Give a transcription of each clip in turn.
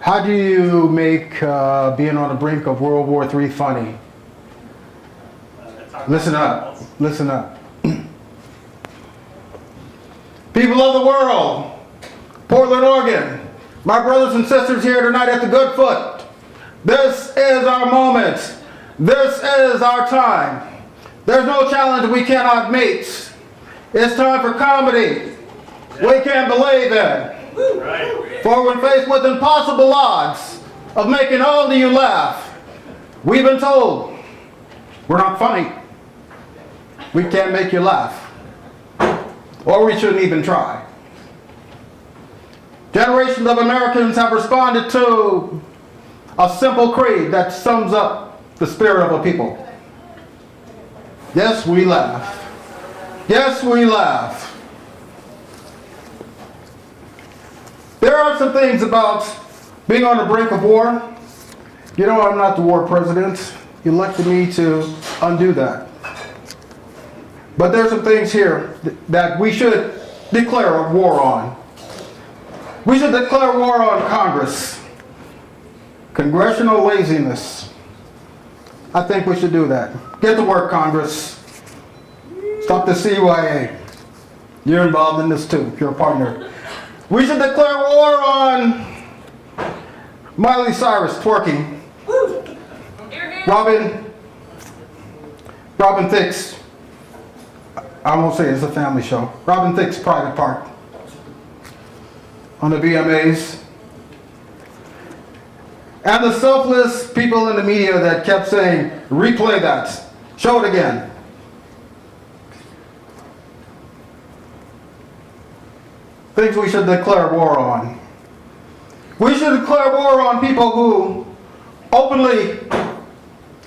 How do you make being on the brink of World War III funny? Listen up. Listen up. People of the world, Portland, Oregon, my brothers and sisters here tonight at the Good Foot, this is our moment. This is our time. There's no challenge we cannot meet. It's time for comedy we can believe in. For when faced with impossible odds of making all of you laugh, we've been told we're not funny. We can't make you laugh. Or we shouldn't even try. Generations of Americans have responded to a simple creed that sums up the spirit of a people. Yes, we laugh. Yes, we laugh. There are some things about being on the brink of war. You know, I'm not the war president. You elected me to undo that. But there are some things here that we should declare a war on. We should declare war on Congress. Congressional laziness. I think we should do that. Get to work, Congress. Stop the CYA. You're involved in this too. You're a partner. We should declare war on Miley Cyrus twerking. Robin Thicke's, I won't say it's a family show, Robin Thicke's private part on the VMAs. And the selfless people in the media that kept saying, replay that, show it again. Things we should declare war on. We should declare war on people who openly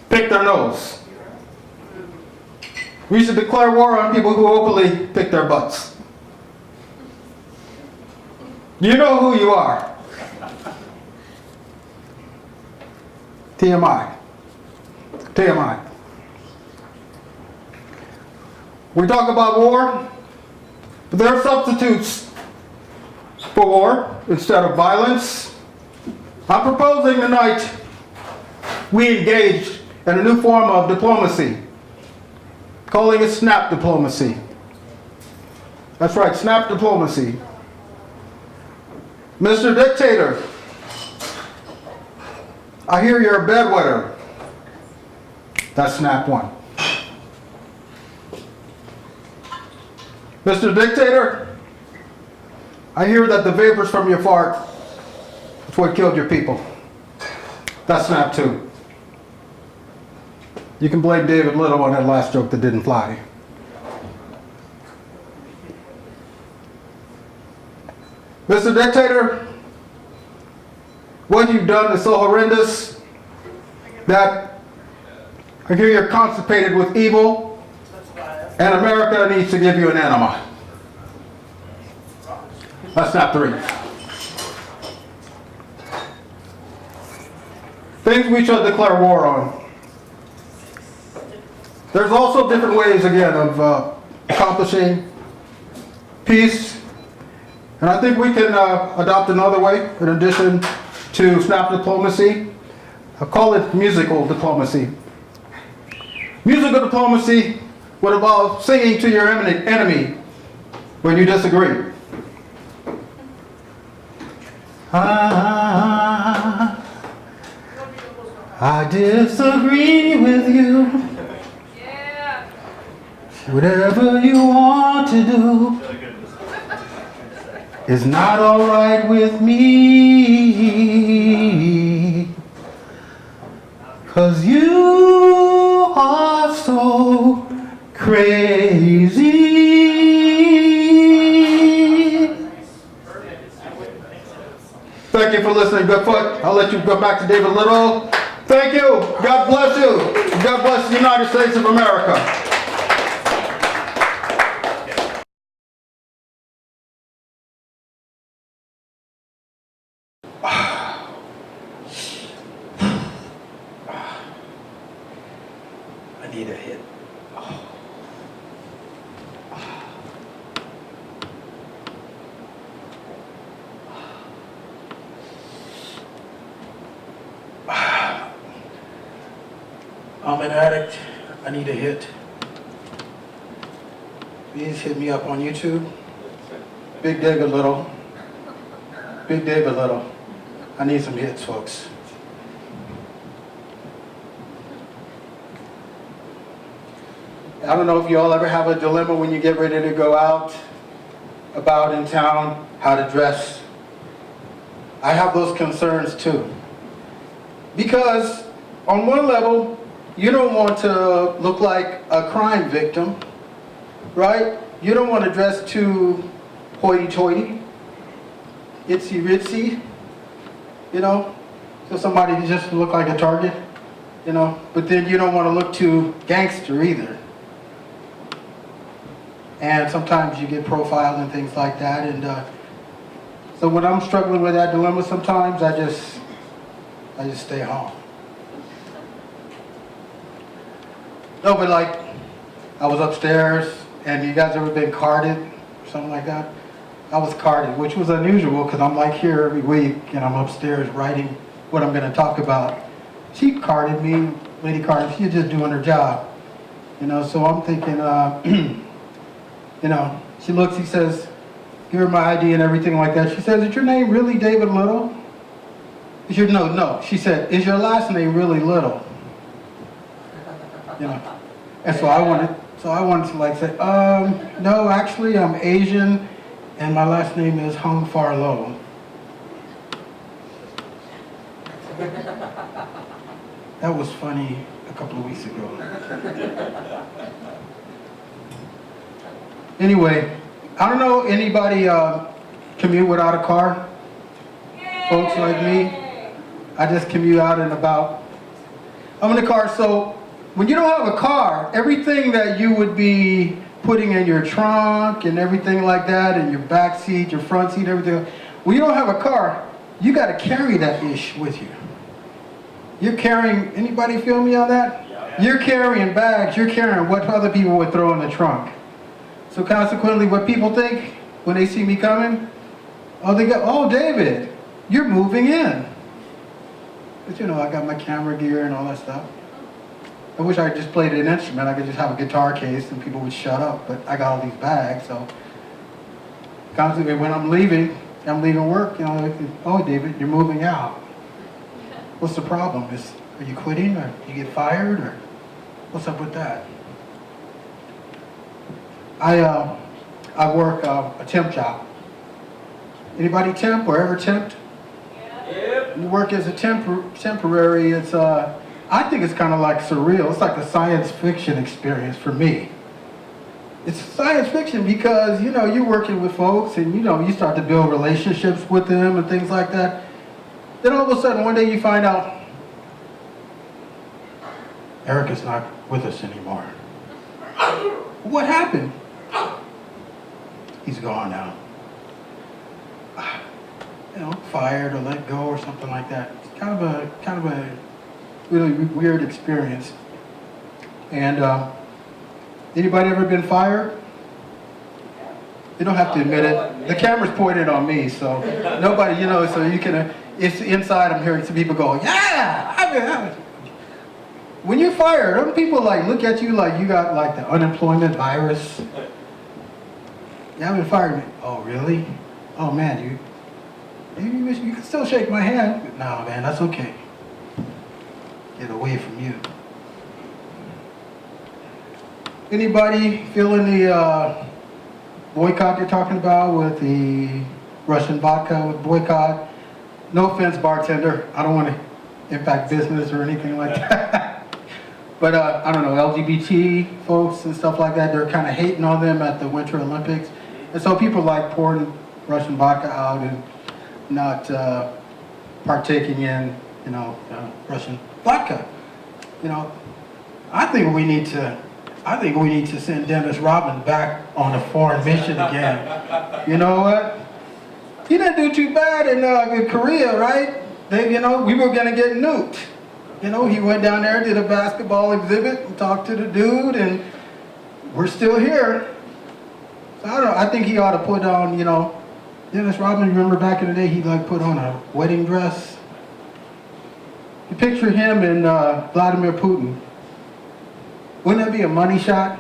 pick their nose. We should declare war on people who openly pick their butts. You know who you are. TMI. TMI. We talk about war, but there are substitutes for war instead of violence. I'm proposing tonight we engage in a new form of diplomacy, calling it snap diplomacy. That's right, snap diplomacy. Mr. Dictator, I hear you're a bedwetter. That's snap one. Mr. Dictator, I hear that the vapors from your fart is what killed your people. That's snap two. You can blame David Little on that last joke that didn't fly. Mr. Dictator, what you've done is so horrendous that I hear you're constipated with evil, and America needs to give you an enema. That's not three. Things we should declare war on. There's also different ways, again, of accomplishing peace. And I think we can adopt another way in addition to snap diplomacy. I'll call it musical diplomacy. Musical diplomacy would involve singing to your enemy when you disagree. I disagree with you. Yeah. Whatever you want to do is not all right with me. 'Cause you are so crazy. Thank you for listening, Goodfoot. I'll let you go back to David Little. Thank you. God bless you. God bless the United States of America. I need a hit. I'm an addict. I need a hit. Please hit me up on YouTube. Big David Little. Big David Little. I need some hits, folks. I don't know if you all ever have a dilemma when you get ready to go out, about in town, how to dress. I have those concerns too. Because on one level, you don't want to look like a crime victim, right? You don't want to dress too hoity-toity, itsy-bitsy, you know, so somebody just look like a target, you know, but then you don't want to look too gangster either. And sometimes you get profiled and things like that, and so when I'm struggling with that dilemma sometimes, I just stay home. No, but like, I was upstairs, and you guys ever been carded or something like that? I was carded, which was unusual because I'm like here every week, and I'm upstairs writing what I'm going to talk about. She carded me, lady carded, she was just doing her job. You know, so I'm thinking, you know, she looks, he says, give her my ID and everything like that. She says, is your name really David Little? No. She said, is your last name really Little? You know, and so I wanted to like say, no, actually I'm Asian and my last name is Hung Far Lo. That was funny a couple of weeks ago. Anyway, I don't know anybody commute without a car? Folks like me, I just commute out and about. I'm in a car, so when you don't have a car, everything that you would be putting in your trunk and everything like that, and your back seat, your front seat, everything, when you don't have a car, you got to carry that ish with you. You're carrying, anybody feel me on that? Yeah. You're carrying bags, you're carrying what other people would throw in the trunk. So consequently, what people think when they see me coming, oh, they go, oh, David, you're moving in. But you know, I got my camera gear and all that stuff. I wish I just played an instrument. I could just have a guitar case and people would shut up, but I got all these bags, so constantly when I'm leaving work, you know, oh, David, you're moving out. What's the problem? Are you quitting, or you get fired, or what's up with that? I work a temp job. Anybody temp or ever temped? Yeah. You work as a temporary. It's I think it's kind of like surreal. It's like a science fiction experience for me. It's science fiction because, you know, you're working with folks and, you know, you start to build relationships with them and things like that. Then all of a sudden, one day you find out, Eric is not with us anymore. What happened? He's gone now. You know, fired or let go or something like that. It's kind of a really weird experience. And anybody ever been fired? You don't have to admit it. The camera's pointed on me, so nobody, you know, so you can, it's inside, I'm hearing some people go, yeah, I've been. When you're fired, don't people like look at you like you got like the unemployment virus? You haven't fired me. Oh, really? Oh, man, you can still shake my hand. No, man, that's okay. Get away from you. Anybody feeling the boycott you're talking about with the Russian vodka with boycott? No offense, bartender. I don't want to impact business or anything like that. But I don't know, LGBT folks and stuff like that, they're kind of hating on them at the Winter Olympics. And so people like pouring Russian vodka out and not partaking in, you know, Russian vodka. You know, I think we need to send Dennis Rodman back on a foreign mission again. You know what? He didn't do too bad in Korea, right? They, you know, we were gonna get nuked. You know, he went down there, did a basketball exhibit, and talked to the dude, and we're still here. So I don't know, I think he ought to put on, you know, Dennis Rodman, remember back in the day, he like put on a wedding dress. You picture him and Vladimir Putin Wouldn't that be a money shot?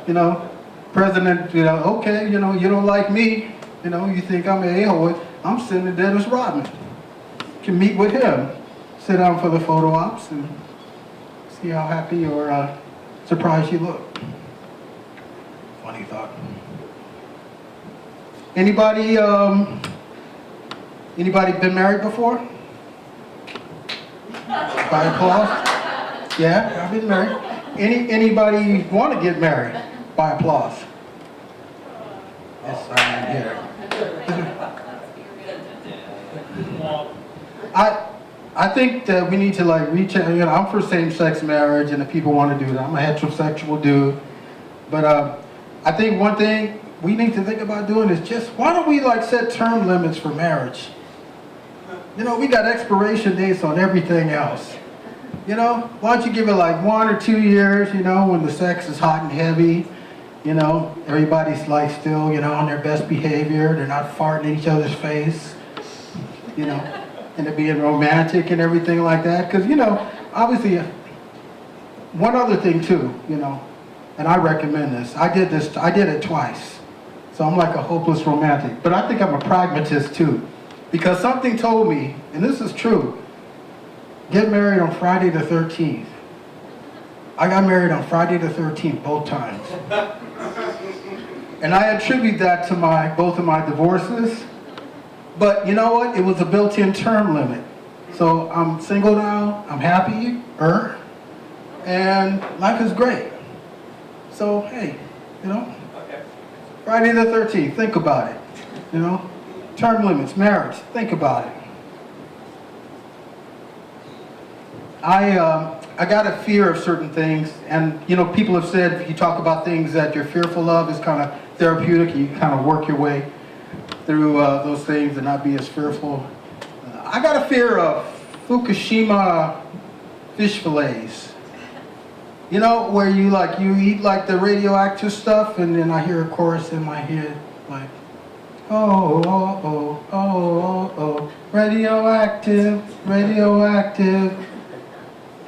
You know, president, you know, okay, you know, you don't like me, you know, you think I'm an a-hole. I'm sitting at Dennis Rodman. You can meet with him, sit down for the photo ops and see how happy or surprised you look. Funny thought. Anybody been married before? By applause? Yeah, I've been married. Anybody want to get married? By applause. Yes, I'm here. I think that we need to like reach out. You know, I'm for same-sex marriage, and if people want to do that, I'm a heterosexual dude. But I think one thing we need to think about doing is just why don't we like set term limits for marriage? You know, we got expiration dates on everything else. You know, why don't you give it like 1 or 2 years, you know, when the sex is hot and heavy, you know, everybody's like still, you know, on their best behavior, they're not farting in each other's face, you know, and they're being romantic and everything like that. Because, you know, obviously, one other thing too, you know, and I recommend this. I did it twice. So I'm like a hopeless romantic. But I think I'm a pragmatist too. Because something told me, and this is true, get married on Friday the 13th. I got married on Friday the 13th both times. And I attribute that to both of my divorces. But you know what? It was a built-in term limit. So I'm single now, I'm happier, and life is great. So hey, you know, Friday the 13th, think about it. You know, term limits, marriage, think about it. I got a fear of certain things, and you know, people have said if you talk about things that you're fearful of, it's kind of therapeutic. You kind of work your way through those things and not be as fearful. I got a fear of Fukishima fish fillets. You know, where you eat like the radioactive stuff, and then I hear a chorus in my head like, oh, oh, oh, oh, oh, oh, radioactive, radioactive.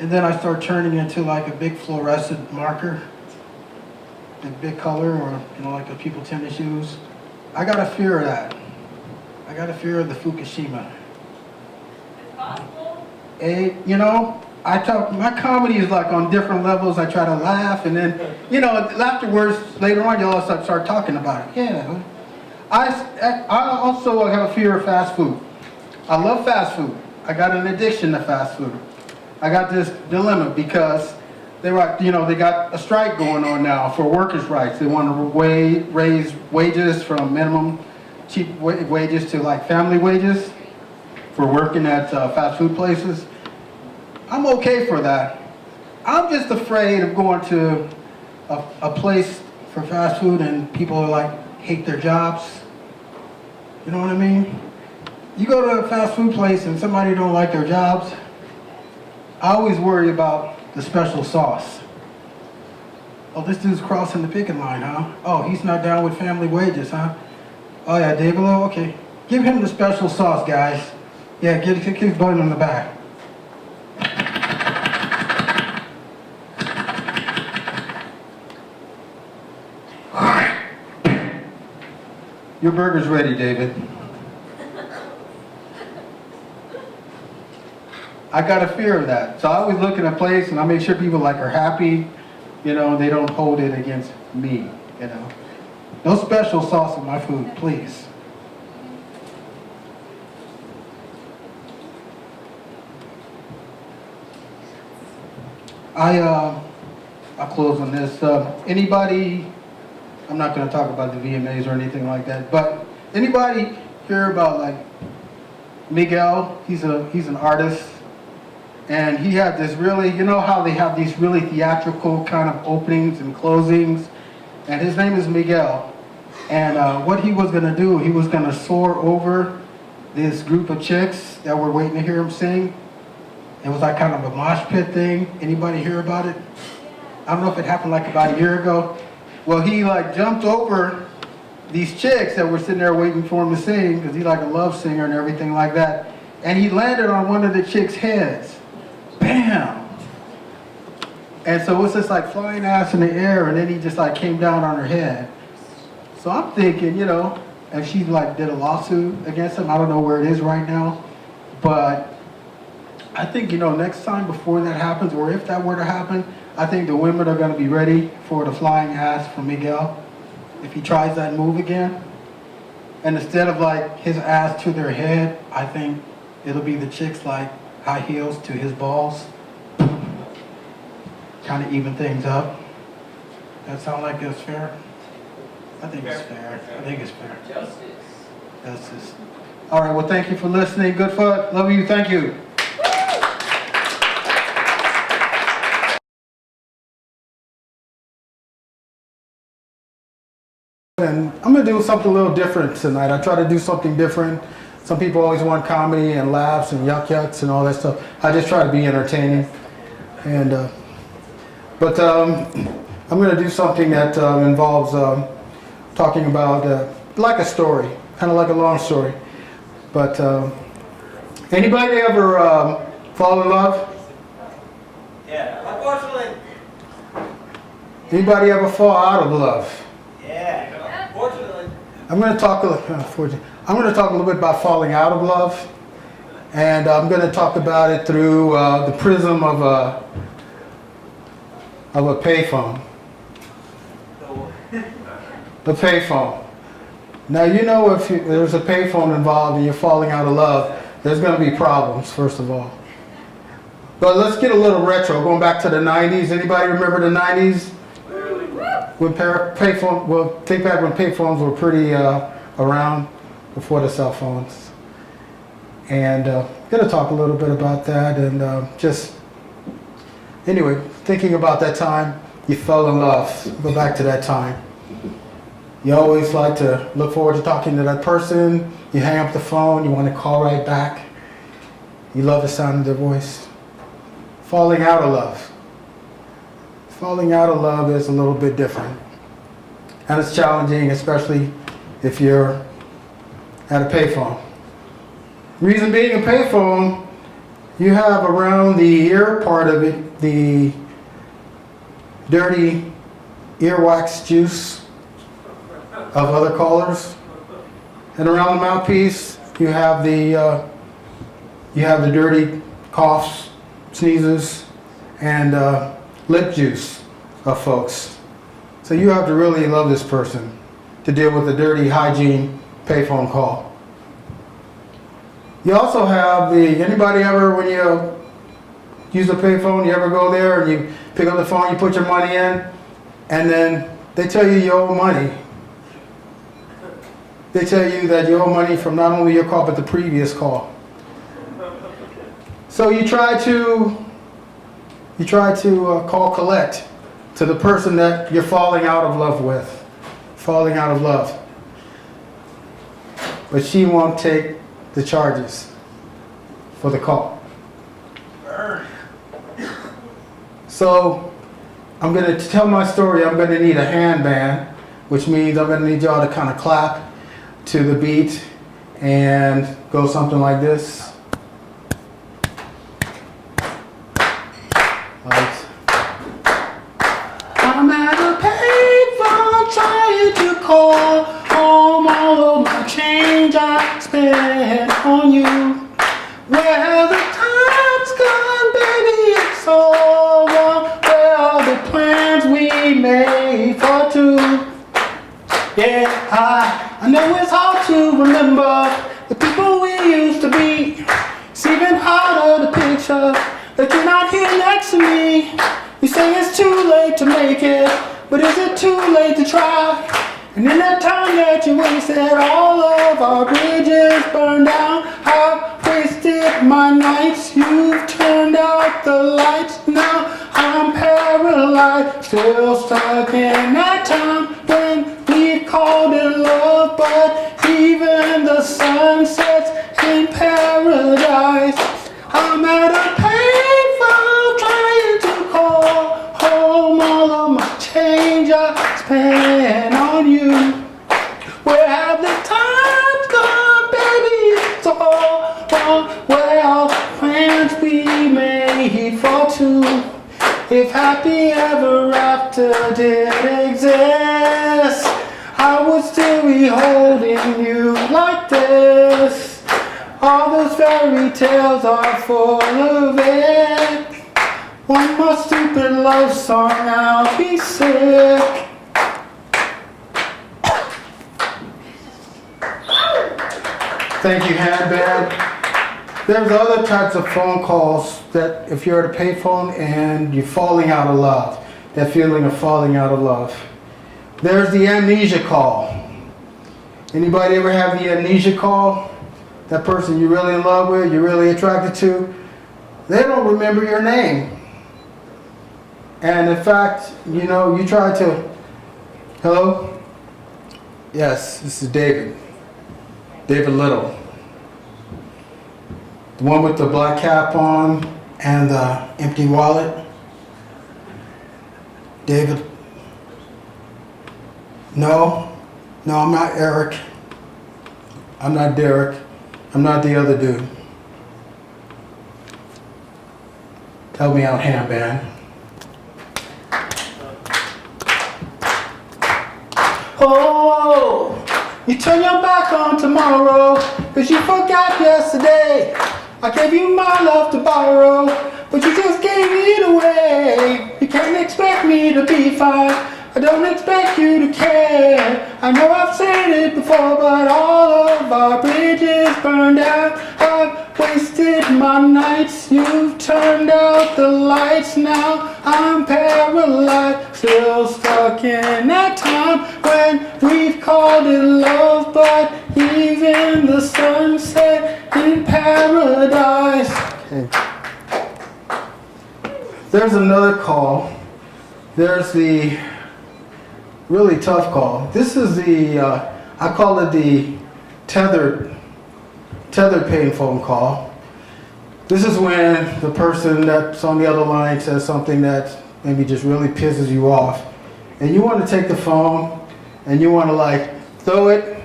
And then I start turning into like a big fluorescent marker, a big color, or you know, like the people tennis shoes. I got a fear of that. I got a fear of the Fukishima. It's possible. You know, my comedy is like on different levels. I try to laugh, and then, you know, afterwards, later on, you all start talking about it. Yeah. I also have a fear of fast food. I love fast food. I got an addiction to fast food. I got this dilemma because they got a strike going on now for workers' rights. They want to raise wages from minimum cheap wages to like family wages for working at fast food places. I'm okay for that. I'm just afraid of going to a place for fast food and people are like hate their jobs. You know what I mean? You go to a fast food place and somebody don't like their jobs. I always worry about the special sauce. Oh, this dude's crossing the picket line, huh? Oh, he's not down with family wages, huh? Oh yeah, Dave below, okay. Give him the special sauce, guys. Yeah, give his button on the back. Your burger's ready, David. I got a fear of that. So I always look at a place and I make sure people like are happy, you know, they don't hold it against me, you know. No special sauce in my food, please. I'll close on this. Anybody, I'm not going to talk about the VMAs or anything like that, but anybody hear about like Miguel? He's an artist. And he had this really, you know how they have these really theatrical kind of openings and closings? And his name is Miguel. And what he was gonna do, he was gonna soar over this group of chicks that were waiting to hear him sing. It was like kind of a mosh pit thing. Anybody hear about it? I don't know if it happened like about a year ago. Well, he like jumped over these chicks that were sitting there waiting for him to sing, because he's like a love singer and everything like that. And he landed on one of the chicks' heads. Bam! And so it was just like flying ass in the air, and then he just like came down on her head. So I'm thinking, you know, and she like did a lawsuit against him. I don't know where it is right now, but I think, you know, next time before that happens, or if that were to happen, I think the women are going to be ready for the flying ass from Miguel if he tries that move again. And instead of like his ass to their head, I think it'll be the chicks like high heels to his balls. Kind of even things up. That sound like it's fair? I think it's fair. I think it's fair. Justice. All right, well, thank you for listening. Goodfoot, love you, thank you. And I'm going to do something a little different tonight. I try to do something different. Some people always want comedy and laughs and yucks and all that stuff. I just try to be entertaining. And but I'm going to do something that involves talking about like a story, kind of like a long story. But anybody ever fall in love? Yeah, unfortunately. Anybody ever fall out of love? Yeah, unfortunately. I'm going to talk a little bit about falling out of love, and I'm going to talk about it through the prism of a payphone. The payphone. Now, you know, if there's a payphone involved and you're falling out of love, there's going to be problems, first of all. But let's get a little retro, going back to the 90s. Anybody remember the 90s? When payphone, well, take back when payphones were pretty around before the cell phones. And going to talk a little bit about that, and just, anyway, thinking about that time you fell in love. Go back to that time. You always like to look forward to talking to that person. You hang up the phone, you want to call right back. You love the sound of their voice. Falling out of love. Falling out of love is a little bit different. And it's challenging, especially if you're at a payphone. Reason being, a payphone, you have around the ear part of it, the dirty earwax juice of other callers. And around the mouthpiece, you have the dirty coughs, sneezes, and lip juice of folks. So you have to really love this person to deal with a dirty hygiene payphone call. You also have anybody ever, when you use a payphone, you ever go there and you pick up the phone, you put your money in, and then they tell you owe money. They tell you that you owe money from not only your call, but the previous call. So you try to call collect to the person that you're falling out of love with. Falling out of love. But she won't take the charges for the call. So I'm going to tell my story. I'm going to need a hand band, which means I'm going to need y'all to kind of clap to the beat and go something like this. I'm at a payphone trying to call home all of my change I spent on you. Where the time's gone, baby, it's over. Where are the plans we made for two? Yeah, I know it's hard to remember the people we used to be. It's even harder to picture that you're not here next to me. You say it's too late to make it, but is it too late to try? And in that time that you wasted, all of our bridges burned down. I've wasted my nights, you've turned out the lights. Now I'm paralyzed, still stuck in that time when we called it love. But even the sun sets in paradise. I'm at a payphone trying to call home all of my change I spent on you. Where have the times gone, baby? It's all gone. Where are the plans we made for two? If happy ever after did exist, I would still be holding you like this. All those fairy tales are full of it. One more stupid love song, I'll be sick. Thank you, handbag. There's other types of phone calls that if you're at a payphone and you're falling out of love, that feeling of falling out of love. There's the amnesia call. Anybody ever have the amnesia call? That person you're really in love with, you're really attracted to, they don't remember your name. And in fact, you know, you try to, hello? Yes, this is David. David Little. The one with the black cap on and the empty wallet. David. No, I'm not Eric. I'm not Derek. I'm not the other dude. Help me out, handband. Oh, you turn your back on tomorrow, 'cause you forgot yesterday. I gave you my love to borrow, but you just gave it away. You can't expect me to be fine. I don't expect you to care. I know I've said it before, but all of our bridges burned out. I've wasted my nights. You've turned out the lights. Now I'm paralyzed, still stuck in that time when we've called it love, but even the sunset in paradise. Okay. There's another call. There's the really tough call. This is the, I call it the tethered paying phone call. This is when the person that's on the other line says something that maybe just really pisses you off. And you want to take the phone and you want to like throw it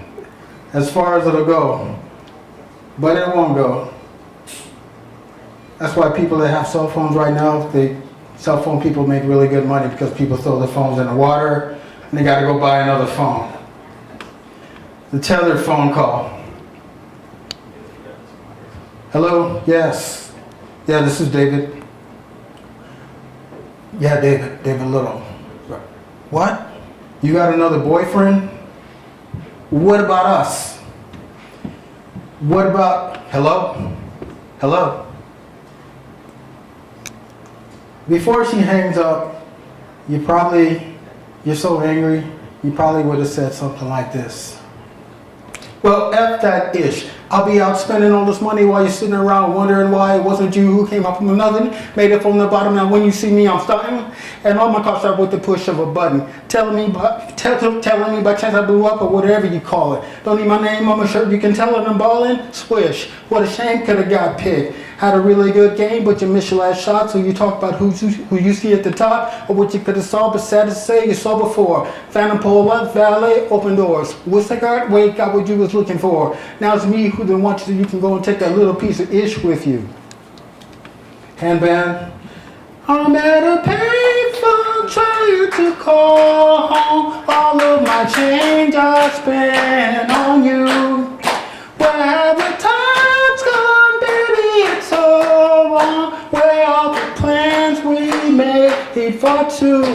as far as it'll go. But it won't go. That's why people that have cell phones right now, cell phone people make really good money because people throw their phones in the water and they got to go buy another phone. The tethered phone call. Hello? Yes. Yeah, this is David. Yeah, David Little. What? You got another boyfriend? What about us? What about, hello? Hello? Before she hangs up, you're so angry, you probably would have said something like this. Well, F that ish. I'll be out spending all this money while you're sitting around wondering why it wasn't you who came up from nothing, made it from the bottom. Now when you see me, I'm starting, and all my cars start with the push of a button. Telling me by chance I blew up or whatever you call it. Don't need my name on my shirt, you can tell it I'm balling. Swish. What a shame, could have got picked. Had a really good game, but you missed your last shot, so you talk about who you see at the top, or what you could have saw, but sad to say you saw before. Phantom pull up, valet, open doors. What's the guard? Wait, got what you was looking for. Now it's me who then wants you can go and take that little piece of ish with you. Handband. I'm at a payphone trying to call home. All of my change I spent on you. Where have the times gone, baby? It's so long. Where are the plans we made for two?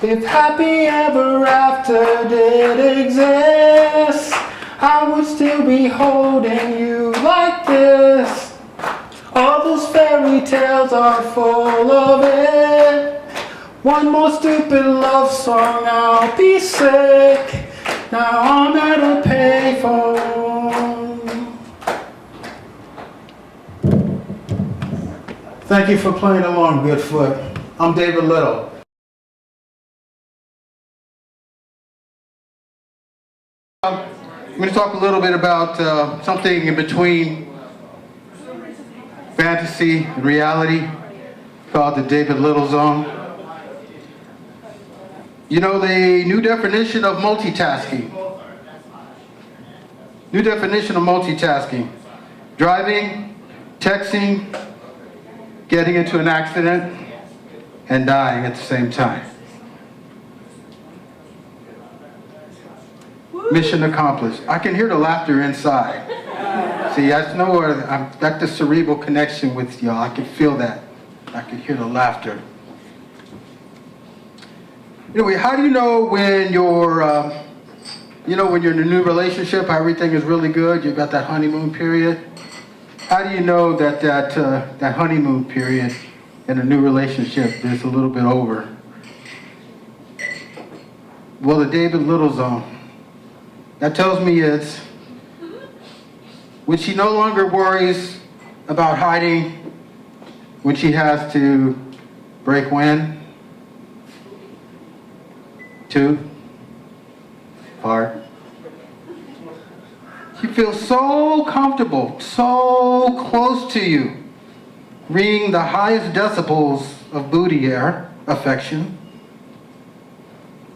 If happy ever after did exist, I would still be holding you like this. All those fairy tales are full of it. One more stupid love song, I'll be sick. Now I'm at a payphone. Thank you for playing along, Goodfoot. I'm David Little. I'm going to talk a little bit about something in between fantasy and reality called the David Little Zone. You know, the new definition of multitasking. New definition of multitasking. Driving, texting, getting into an accident, and dying at the same time. Mission accomplished. I can hear the laughter inside. See, I know where I've got the cerebral connection with y'all. I can feel that. I can hear the laughter. Anyway, how do you know when you're, when you're in a new relationship, how everything is really good? You've got that honeymoon period. How do you know that that honeymoon period in a new relationship is a little bit over? Well, the David Little zone. That tells me it's when she no longer worries about hiding when she has to break when, too hard. She feels so comfortable, so close to you, reading the highest decibels of booty air, affection.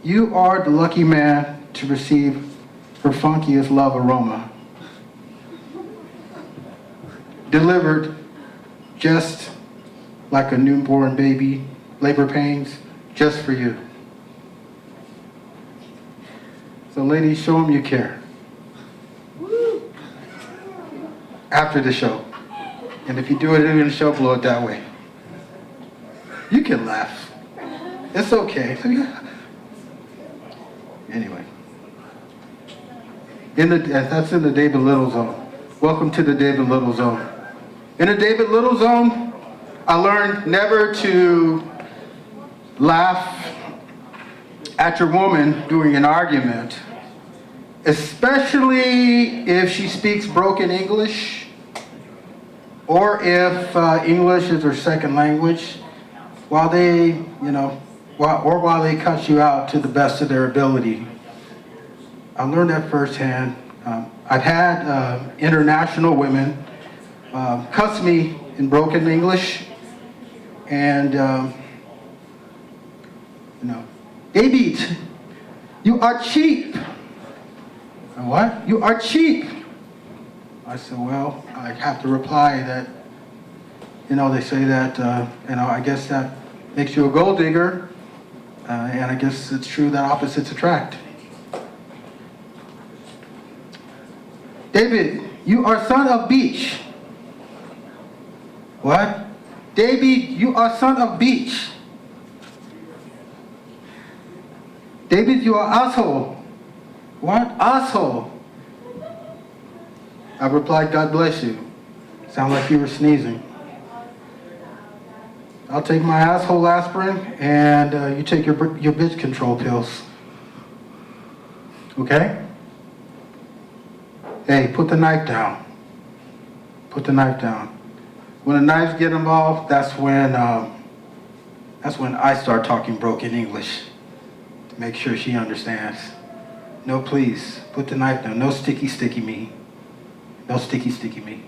You are the lucky man to receive her funkiest love aroma. Delivered just like a newborn baby, labor pains, just for you. So ladies, show them you care. After the show. And if you do it in the show, blow it that way. You can laugh. It's okay. Anyway. That's in the David Little zone. Welcome to the David Little zone. In the David Little zone, I learned never to laugh at your woman during an argument, especially if she speaks broken English or if English is her second language, while they cut you out to the best of their ability. I learned that firsthand. I've had international women cuss me in broken English, and David, you are cheap. What? You are cheap. I said, well, I have to reply that, they say that, I guess that makes you a gold digger, and I guess it's true that opposites attract. David, you are son of beach. What? David, you are son of beach. David, you are asshole. What? Asshole. I replied, God bless you. Sound like you were sneezing. I'll take my asshole aspirin, and you take your bitch control pills. Okay? Hey, put the knife down. Put the knife down. When the knives get involved, that's when I start talking broken English to make sure she understands. No, please, put the knife down. No sticky me. No sticky me.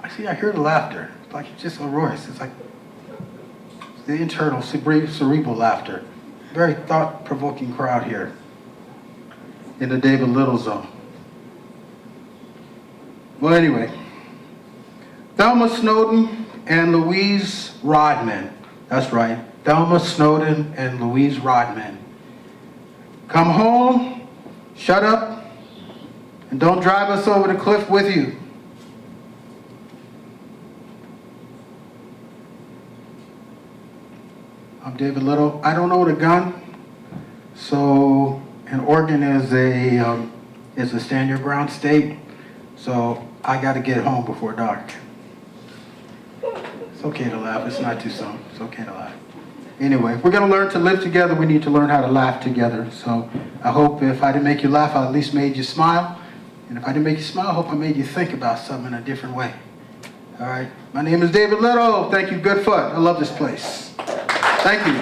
I hear the laughter. It's like it's just a voice. It's like the internal cerebral laughter. Very thought-provoking crowd here in the David Little zone. Well, anyway, Thelma Snowden and Louise Rodman. That's right, Thelma Snowden and Louise Rodman. Come home, shut up, and don't drive us over the cliff with you. I'm David Little. I don't own a gun, so, and Oregon is a stand your ground state, so I got to get home before dark. It's okay to laugh. It's not too soon. It's okay to laugh. Anyway, if we're going to learn to live together, we need to learn how to laugh together. So I hope if I didn't make you laugh, I at least made you smile. And if I didn't make you smile, I hope I made you think about something in a different way. All right. My name is David Little. Thank you, Goodfoot. I love this place. Thank you.